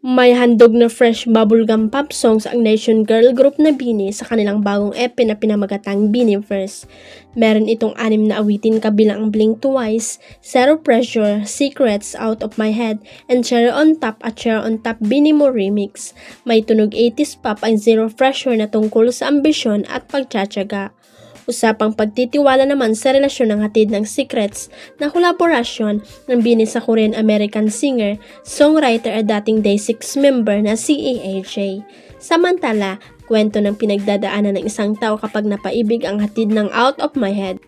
May handog na fresh bubblegum pop songs ang Nation Girl Group na BINI sa kanilang bagong EP na pinamagatang BINIverse. Meron itong 6 na awitin kabilang ang Blink Twice, Zero Pressure, Secrets, Out of My Head, and Cherry on Top at Cherry on Top BINI Mo Remix. May tunog 80s pop ang Zero Pressure na tungkol sa ambisyon at pagtsatsaga. Usapang pagtitiwala naman sa relasyon ng hatid ng Secrets na kolaborasyon ng BINI sa Korean-American singer, songwriter at dating Day6 member na si AJ. Samantala, kwento ng pinagdadaanan ng isang tao kapag napaibig ang hatid ng Out of My Head.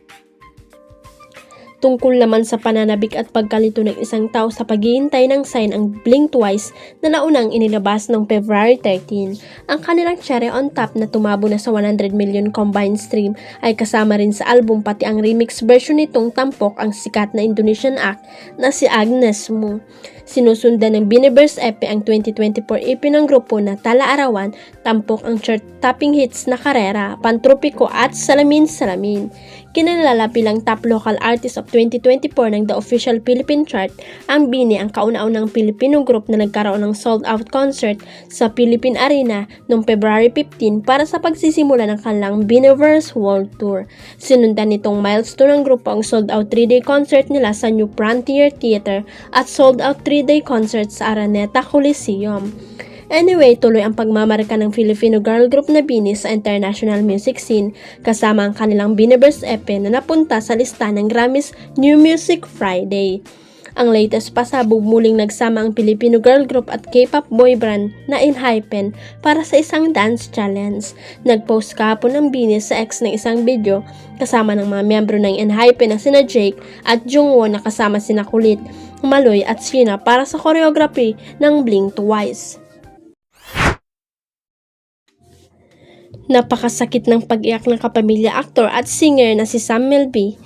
Tungkol naman sa pananabik at pagkalito ng isang tao sa paghihintay ng sign ang Blink Twice na naunang inilabas noong February 13. Ang kanilang Cherry on Top na tumabo na sa 100 million combined stream ay kasama rin sa album pati ang remix version nitong tampok ang sikat na Indonesian act na si Agnes Mo. Sinusundan ng BINIverse EP ang 2024 EP ng grupo na Tala Arawan, tampok ang chart-topping hits na Karera, Pantropiko at Salamin Salamin. Kinalala bilang top local artist of 2024 ng The Official Philippine Chart, ang BINI ang kauna-unang Filipino group na nagkaroon ng sold-out concert sa Philippine Arena noong February 15 para sa pagsisimula ng kanilang BINIverse World Tour. Sinundan nitong milestone ng grupo ang sold-out 3-day concert nila sa New Frontier Theater at sold-out 3-day concert sa Araneta Coliseum. Anyway, tuloy ang pagmamarka ng Filipino girl group na BINI sa international music scene kasama ang kanilang BINIverse EP na napunta sa lista ng Grammys New Music Friday. Ang latest pasabog muling nagsama ang Filipino girl group at K-pop boy band na ENHYPEN para sa isang dance challenge. Nag-post kahapon ng BINI sa X ng isang video kasama ng mga miyembro ng ENHYPEN na sina Jake at Jungwon na kasama sina Kulit, Maloy at Sheena para sa choreography ng Blink Twice. Napakasakit ng pag-iyak ng kapamilya aktor at singer na si Sam Melby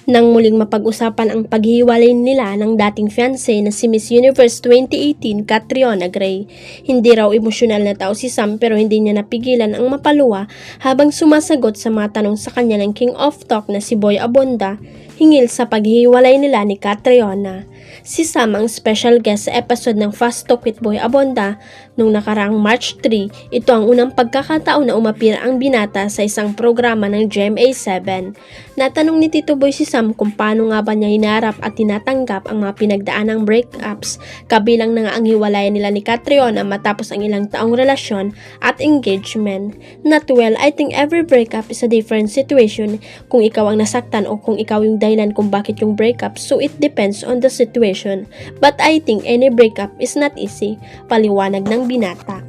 nang muling mapag-usapan ang paghiwalay nila ng dating fiancé na si Miss Universe 2018 Catriona Gray. Hindi raw emosyonal na tao si Sam pero hindi niya napigilan ang mapaluwa habang sumasagot sa mga tanong sa kanya ng King of Talk na si Boy Abonda hingil sa paghiwalay nila ni Catriona. Si Sam ang special guest sa episode ng Fast Talk with Boy Abonda noong nakaraang March 3. Ito ang unang pagkakataon na umapira ang binata sa isang programa ng GMA7. Natanong ni Tito Boy si Sam kung paano nga ba niya hinarap at tinatanggap ang mga pinagdaanang breakups, kabilang na nga ang hiwalayan nila ni Catriona matapos ang ilang taong relasyon at engagement. Not well, I think every breakup is a different situation kung ikaw ang nasaktan o kung ikaw yung dahilan kung bakit yung breakup, so it depends on the situation. But I think any breakup is not easy, paliwanag ng binata.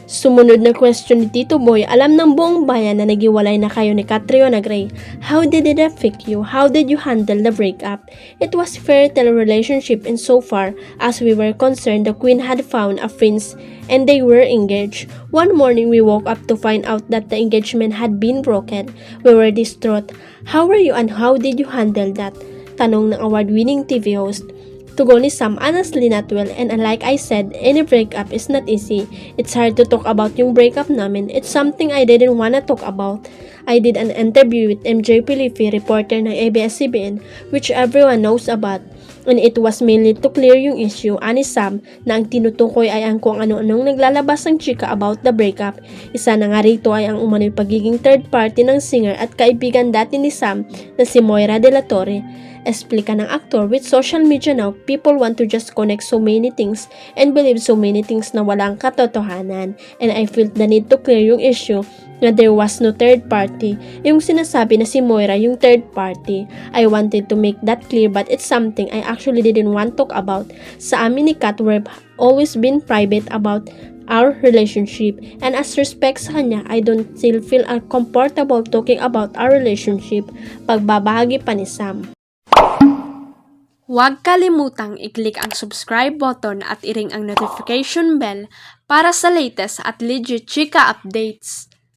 Sumunod na question ni Tito Boy, alam ng buong bayan na naghiwalay na kayo ni Catriona Gray. How did it affect you? How did you handle the breakup? It was fairy tale relationship insofar as we were concerned the queen had found a prince and they were engaged. One morning we woke up to find out that the engagement had been broken. We were distraught. How were you and how did you handle that? Tanong ng award-winning TV host. Tugon ni Sam, honestly not well, and like I said, any breakup is not easy. It's hard to talk about yung breakup namin. It's something I didn't wanna talk about. I did an interview with MJ Pilifi, reporter ng ABS-CBN, which everyone knows about. And it was mainly to clear yung issue, ani Sam, na ang tinutukoy ay ang kung ano-anong naglalabas ng chika about the breakup. Isa na nga rito ay ang umano'y pagiging third party ng singer at kaibigan dati ni Sam na si Moira De La Torre. Explika ng aktor, with social media now, people want to just connect so many things and believe so many things na walang katotohanan. And I felt the need to clear yung issue na there was no third party. Yung sinasabi na si Moira yung third party. I wanted to make that clear but it's something I actually didn't want to talk about. Sa amin ni Kat, we've always been private about our relationship, and as respect sa kanya, I don't still feel comfortable talking about our relationship. Pagbabahagi pa ni Sam. Huwag kalimutang i-click ang subscribe button at i-ring ang notification bell para sa latest at legit chika updates.